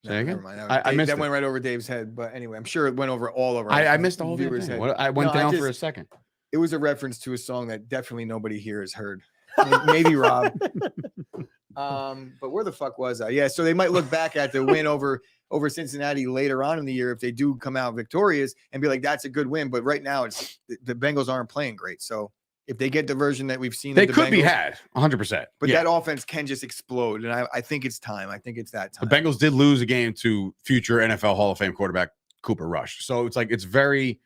Say again? Never mind. I missed that it. went right over Dave's head. But anyway, I'm sure it went over all of our I missed the whole viewers' thing. head. I went down for a second. It was a reference to a song that definitely nobody here has heard. Maybe Rob. But where the fuck was I? Yeah, so they might look back at the win over Cincinnati later on in the year if they do come out victorious and be like, that's a good win. But right now, it's the Bengals aren't playing great. So if they get the version that we've seen, they could be had 100%. But that offense can just explode, and I think it's time. I think it's that time. The Bengals did lose a game to future NFL Hall of Fame quarterback Cooper Rush, so it's like it's very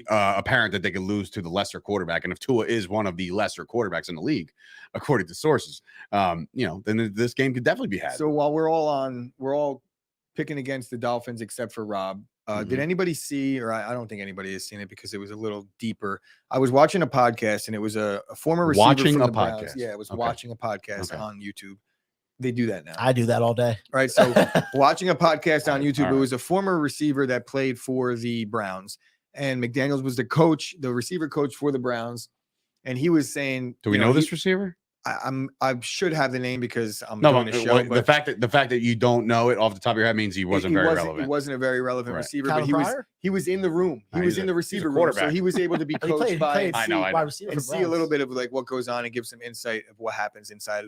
apparent that they could lose to the lesser quarterback, and if Tua is one of the lesser quarterbacks in the league, according to sources, then this game could definitely be had. So while we're all picking against the Dolphins except for Rob. Did anybody see, or I don't think anybody has seen it because it was a little deeper. I was watching a podcast and it was a former receiver from the Browns. Yeah, it was watching a podcast on YouTube. They do that now. I do that all day. All right. So watching a podcast on YouTube, it was a former receiver that played for the Browns. And McDaniels was the receiver coach for the Browns. And he was saying, do we know this receiver? I should have the name because I'm doing the show. The fact that you don't know it off the top of your head means he wasn't very relevant. He wasn't a very relevant receiver, Tyler but he was in the room. He was in the receiver room, so he was able to be coached by wide receiver and see a little bit of like what goes on and give some insight of what happens inside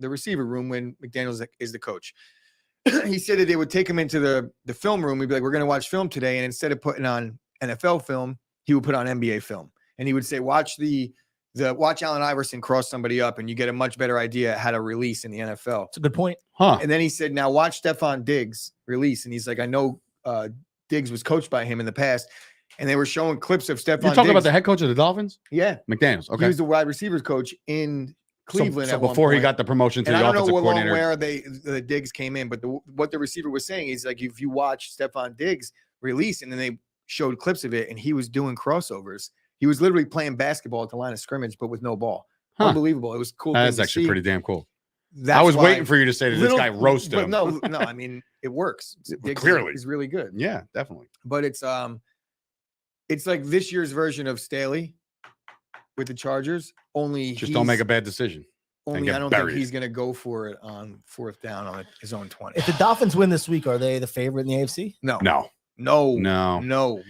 the receiver room when McDaniels is the coach. He said that they would take him into the film room. We'd be like, we're going to watch film today, and instead of putting on NFL film, he would put on NBA film, and he would say, watch the watch Allen Iverson cross somebody up and you get a much better idea how to release in the NFL. It's a good point. Huh. And then he said, now watch Stephon Diggs release. And he's like, I know Diggs was coached by him in the past. And they were showing clips of Stephon You're talking Diggs. about the head coach of the Dolphins? Yeah. McDaniels. He Okay. was the wide receivers coach in Cleveland. So at one before he point. got the promotion to And the I don't know offensive what long coordinator. where the Diggs came in, but what the receiver was saying is like, if you watch Stephon Diggs release, and then they showed clips of it, and he was doing crossovers. He was literally playing basketball at the line of scrimmage, but with no ball. Huh. Unbelievable. It was cool. That's thing to actually see. pretty damn cool. That's I was why waiting for you to say that this guy roasted but him. No, I mean, it works. Diggs Clearly. is really good. Yeah, definitely. But it's like this year's version of Staley with the Chargers. Only Just don't make a bad decision. Only get I don't buried. think he's going to go for it on 4th down on his own 20. If the Dolphins win this week, are they the favorite in the AFC? No,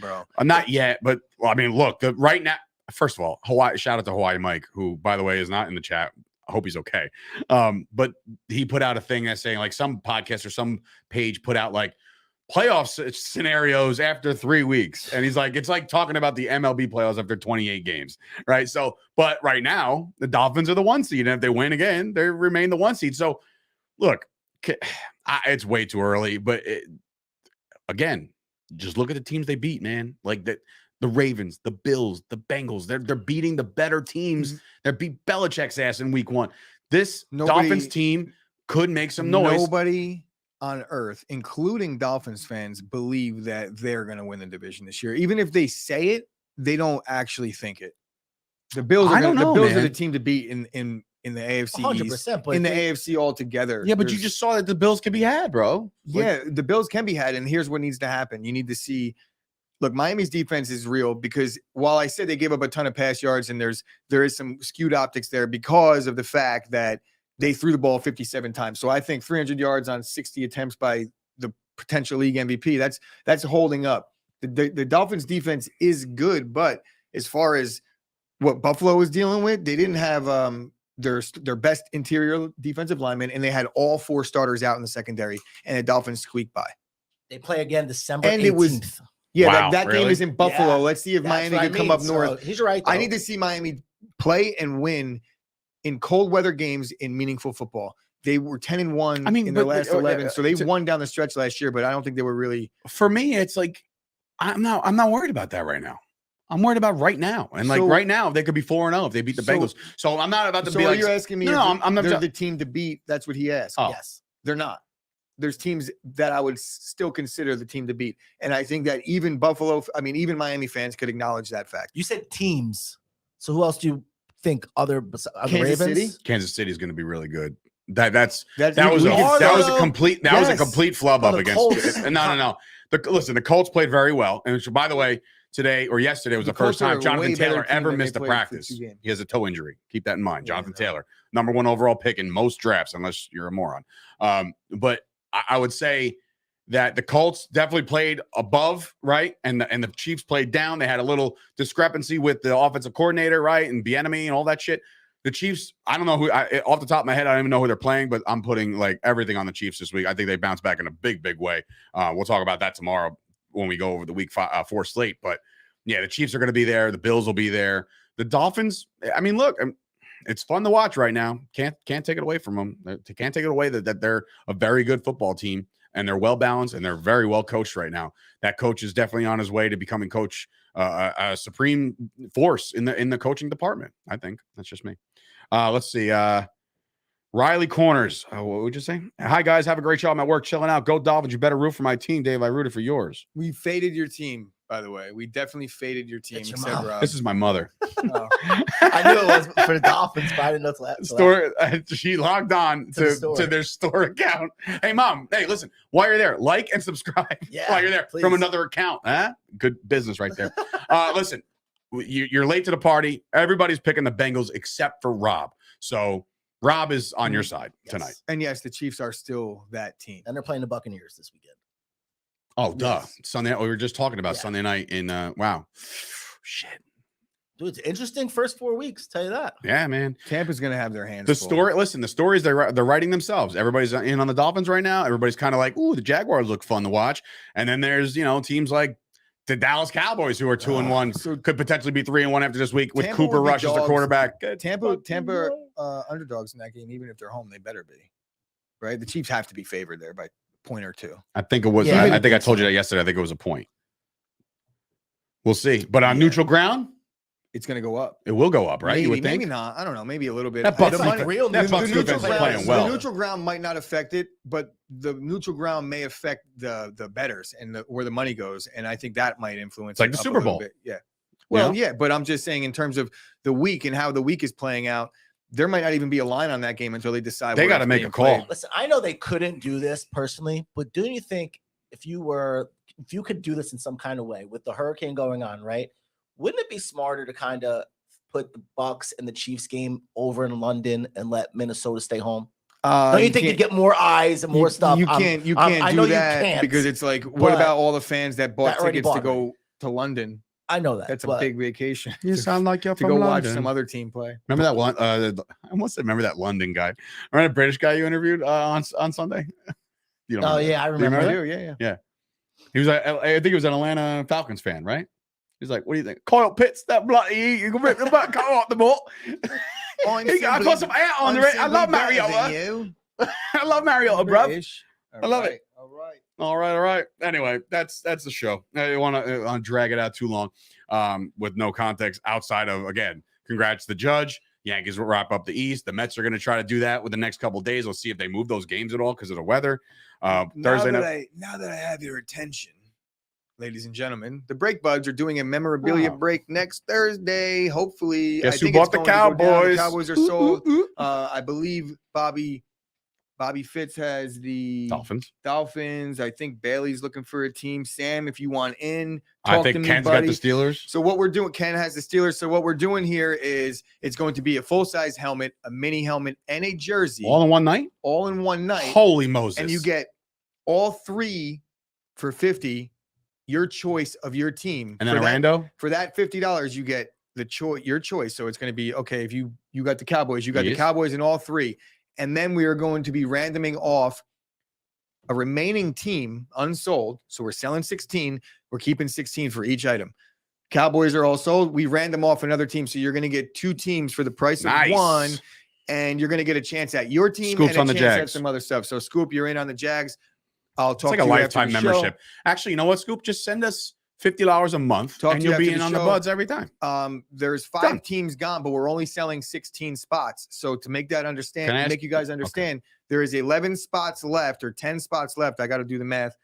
bro. Not yet. But well, I mean, look, right now, first of all, Hawaii. Shout out to Hawaii Mike, who, by the way, is not in the chat. I hope he's okay. But he put out a thing that's saying like some podcast or some page put out like playoff scenarios after 3 weeks. And he's like, it's like talking about the MLB playoffs after 28 games. Right. So, but right now, the Dolphins are the 1 seed. And if they win again, they remain the 1 seed. So look, it's way too early. But again, just look at the teams they beat, man. Like that. The Ravens, the Bills, the Bengals, they're beating the better teams. They beat Belichick's ass in week 1. This Dolphins team could make some noise. Nobody on earth, including Dolphins fans, believe that they're going to win the division this year. Even if they say it, they don't actually think it. The Bills are the team to beat in the AFC 100%, but in the AFC altogether. Yeah, but you just saw that the Bills could be had, bro. Yeah, the Bills can be had, and here's what needs to happen. You need to see. Look, Miami's defense is real because while I said they gave up a ton of pass yards and there is some skewed optics there because of the fact that they threw the ball 57 times. So I think 300 yards on 60 attempts by the potential league MVP, that's holding up. The Dolphins defense is good, but as far as what Buffalo was dealing with, they didn't have their best interior defensive lineman, and they had all 4 starters out in the secondary, and the Dolphins squeaked by. They play again December 18th. And it was Yeah, Wow, that game really? is in Buffalo. Yeah, Let's see if Miami can come up north. He's right. I need to see Miami play and win in cold weather games in meaningful football. They were 10-1 in their last 11, so they won down the stretch last year, but I don't think they were really. For me, it's like I'm not worried about that right now. I'm worried about right now, and like right now, they could be 4-0 if they beat the Bengals. So I'm not about to be like. You're asking me? No, I'm not. They're the team to beat. That's what he asked. Oh. Yes, they're not. There's teams that I would still consider the team to beat. And I think that even even Miami fans could acknowledge that fact. You said teams. So who else do you think other Kansas Ravens? City? Kansas City is going to be really good. That was a complete flub up against. No. The Colts played very well. And by the way, today or yesterday was the first time Jonathan Taylor ever missed a practice. He has a toe injury. Keep that in mind. Jonathan Taylor, number 1 overall pick in most drafts, unless you're a moron. But I would say that the Colts definitely played above, right? And the Chiefs played down. They had a little discrepancy with the offensive coordinator, right? And Bieniemy and all that shit. The Chiefs, I don't know who, off the top of my head, I don't even know who they're playing, but I'm putting like everything on the Chiefs this week. I think they bounce back in a big, big way. We'll talk about that tomorrow when we go over the week 4 slate. But yeah, the Chiefs are going to be there. The Bills will be there. The Dolphins, I mean, look, it's fun to watch right now. Can't take it away from them. They can't take it away that they're a very good football team and they're well balanced and they're very well coached right now. That coach is definitely on his way to becoming a supreme force in the coaching department. I think that's just me. Let's see. Riley Corners. What would you say? Hi guys, have a great show. I'm at work chilling out. Go Dolphins. You better root for my team, Dave. I rooted for yours. We faded your team. By the way, we definitely faded your team. Your Said mom. Rob. This is my mother. Oh. I knew it was for the Dolphins, but I didn't know it's last. Store. She logged on to their store account. Hey, mom. Hey, listen. While you're there, like and subscribe. Yeah, while you're there please. from another account. Huh? Good business right there. Listen, you're late to the party. Everybody's picking the Bengals except for Rob. So Rob is on your side tonight. And yes, the Chiefs are still that team. And they're playing the Buccaneers this weekend. Oh, duh. Yes. Sunday. We were just talking about Sunday night in. Wow. Shit. Dude, it's interesting first 4 weeks. Tell you that. Yeah, man. Tampa's going to have their hands The full. story. Listen, the stories they're writing themselves. Everybody's in on the Dolphins right now. Everybody's kind of like, ooh, the Jaguars look fun to watch. And then there's teams like the Dallas Cowboys, who are 2-1, So could potentially be 3-1 after this week with Tampa Cooper would be Rush as the dogs. quarterback. Tampa underdogs in that game, even if they're home, they better be. Right? The Chiefs have to be favored there by a point or two. I think it was. Yeah, I think I told you that yesterday. I think it was a point. We'll see. But on neutral ground, It's going to go up. it will go up, right? Maybe, you would think. maybe not. I don't know. Maybe a little bit. That Bucks The defense- money- real that Bucks the defense is neutral playing ground- well. The neutral ground might not affect it, but the neutral ground may affect the bettors and where the money goes, and I think that might influence. It's like it the up a Super little Bowl. bit. Yeah. Well, know? yeah, but I'm just saying in terms of the week and how the week is playing out, there might not even be a line on that game until they decide. They where got to it's make being a call. played. Listen, I know they couldn't do this personally, but don't you think if you could do this in some kind of way with the hurricane going on, right? Wouldn't it be smarter to kind of put the Bucks and the Chiefs game over in London and let Minnesota stay home? Don't you think you can't- get more eyes and more stuff? You can't I know do you that can't, because it's like, what but about all the fans that bought that already tickets to bought go to London? I know that. That's a but big vacation. You to- sound like you're to from go London. watch some other team play. Remember that one? I almost remember that London guy. Remember that British guy you interviewed on Sunday? You don't Oh remember that? yeah, I Do you remember. remember I that? do, yeah. He was like, I think he was an Atlanta Falcons fan, right? He's like, what do you think? Kyle Pitts, that bloody, you can rip the butt, cut off the ball. I got some air on the red. I love Mariota. I love Mariota, bro. I love it. All right. All right. Anyway, that's the show. I don't want to drag it out too long with no context outside of, again, congrats to the judge. Yankees will wrap up the East. The Mets are going to try to do that with the next couple of days. We'll see if they move those games at all because of the weather. Thursday night. Now that I have your attention, ladies and gentlemen, the Break Buds are doing a memorabilia break next Thursday. Hopefully, Guess I who think bought it's the going to go down. Cowboys? The Cowboys are sold. I believe Bobby Fitz has the Dolphins. I think Bailey's looking for a team. Sam, if you want in, I talk to think me, Ken's buddy. got the Steelers. So what we're doing, Ken has the Steelers. So what we're doing here is it's going to be a full-size helmet, a mini helmet, and a jersey, All in one night? all in one night. Holy Moses. And you get all three for $50, your choice of your team. And then for a that, rando? for that $50, you get your choice. So it's going to be, okay, if you got the Cowboys, you got the Yes. Cowboys in all three. And then we are going to be randoming off a remaining team unsold. So we're selling 16. We're keeping 16 for each item. Cowboys are all sold. We random off another team. So you're going to get two teams for the price of one. And you're going to get a chance at your team Scoops and a on the chance at Jags. some other stuff. So Scoop, you're in on the Jags. I'll It's talk like to a you after lifetime the membership. show. Actually, you know what, Scoop? Just send us $50 a month Talk and to you you'll be after in the on the show. buds every time. There's 5 Done. teams gone, but we're only selling 16 spots. So to make that understand, Can I to ask- make you guys understand, there is 11 spots left or 10 spots left. I got to do the math.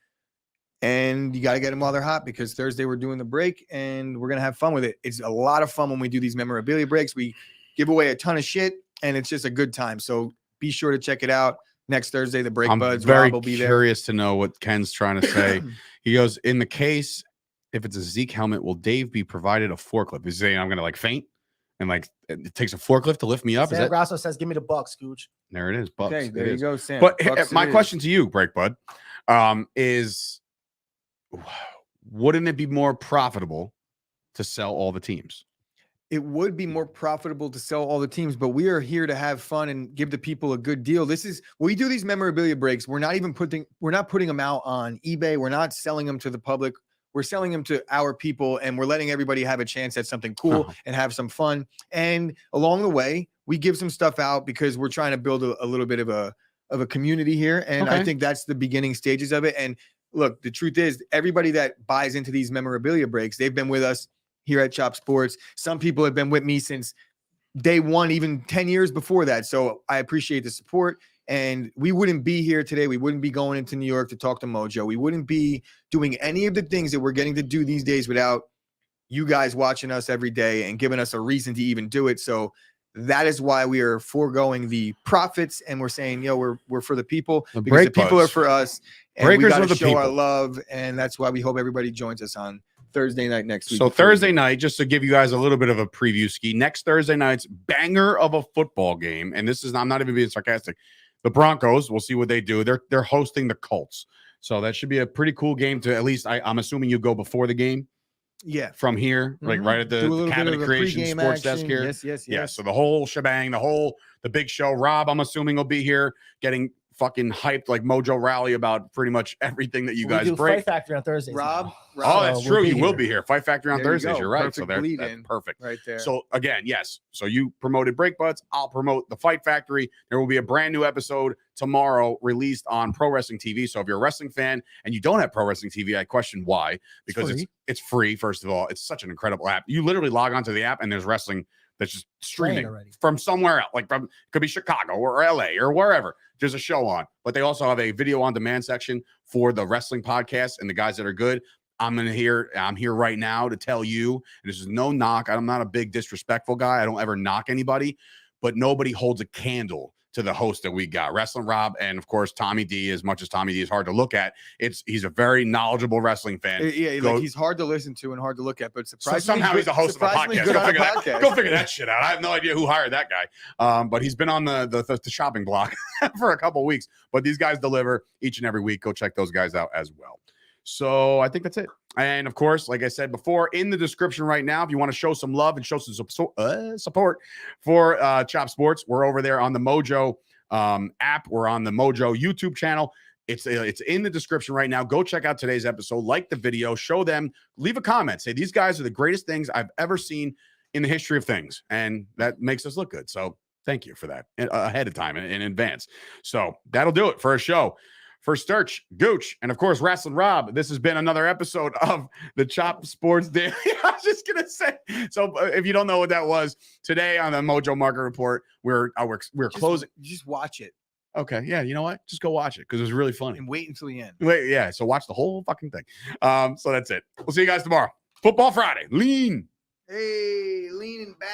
And you got to get them while they're hot because Thursday we're doing the break and we're going to have fun with it. It's a lot of fun when we do these memorabilia breaks. We give away a ton of shit and it's just a good time. So be sure to check it out next Thursday. The Break I'm Buds. very Rob will be there. curious to know what Ken's trying to say. He goes, in the case, if it's a Zeke helmet, will Dave be provided a forklift? Is he saying I'm going to like faint and like it takes a forklift to lift me up? Is Sam that Grasso says, "Give me the Bucks, Gooch." there? It is. Bucks. Okay, It there you is. go, Sam. But Bucks it my is. question to you, Break Bud, is wouldn't it be more profitable to sell all the teams? It would be more profitable to sell all the teams, but we are here to have fun and give the people a good deal. We do these memorabilia breaks. We're not putting them out on eBay. We're not selling them to the public. We're selling them to our people and we're letting everybody have a chance at something cool and have some fun. And along the way, we give some stuff out because we're trying to build a little bit of a community here. And I think that's the beginning stages of it. And look, the truth is everybody that buys into these memorabilia breaks, they've been with us here at Chop Sports. Some people have been with me since day one, even 10 years before that. So I appreciate the support. And we wouldn't be here today. We wouldn't be going into New York to talk to Mojo. We wouldn't be doing any of the things that we're getting to do these days without you guys watching us every day and giving us a reason to even do it. So that is why we are foregoing the profits and we're saying, we're for the people because the people are for us. And we got to show our love. And that's why we hope everybody joins us on Thursday night next week. So Thursday night, just to give you guys a little bit of a preview ski, next Thursday night's banger of a football game. And this is, I'm not even being sarcastic. The Broncos, we'll see what they do. They're hosting the Colts. So that should be a pretty cool game to at least, I'm assuming you go before the game. Yeah. From here, like right at the Cabinet Creation Sports Desk here. Yes. Yeah. So the whole shebang, the big show. Rob, I'm assuming will be here getting fucking hyped like Mojo Rally about pretty much everything that you We guys do break. Fight Factory on Thursdays. Rob, now. Rob, Oh, that's So we'll true. be You will here. be here. Fight Factory on There you Thursdays. go. You're right. Perfect So that's lead-in. perfect. right there. So again, yes. So you promoted Break Butts. I'll promote the Fight Factory. There will be a brand new episode tomorrow released on Pro Wrestling TV. So if you're a wrestling fan and you don't have Pro Wrestling TV, I question why. Because it's free. First of all, it's such an incredible app. You literally log onto the app and there's wrestling that's just streaming already. from somewhere else, like from could be Chicago or LA or wherever. There's a show on, but they also have a video on demand section for the wrestling podcast and the guys that are good. I'm here right now to tell you, and this is no knock. I'm not a big disrespectful guy. I don't ever knock anybody, but nobody holds a candle to the host that we got, Wrestling Rob, and of course Tommy D. As much as Tommy D is hard to look at, he's a very knowledgeable wrestling fan. Yeah, like he's hard to listen to and hard to look at, but So surprisingly somehow he's a host of a surprisingly podcast. good Go on a figure, podcast. go figure that shit out. I have no idea who hired that guy, but he's been on the shopping block for a couple of weeks. But these guys deliver each and every week. Go check those guys out as well. So I think that's it. And of course, like I said before, in the description right now, if you want to show some love and show some support for Chop Sports, we're over there on the Mojo app. We're on the Mojo YouTube channel. It's in the description right now. Go check out today's episode, like the video, show them, leave a comment, say these guys are the greatest things I've ever seen in the history of things, and that makes us look good. So thank you for that ahead of time in advance. So that'll do it for a show. For Sturch Gooch and of course Wrestling Rob, this has been another episode of the Chop Sports Daily. I was just gonna say. So if you don't know what that was, today on the Mojo Market Report, we're closing. Just watch it Okay, yeah, you know what? Just go watch it because it was really funny. and wait until the end. Wait, yeah. So watch the whole fucking thing. So that's it. We'll see you guys tomorrow. Football Friday. Lean. Hey, leaning back.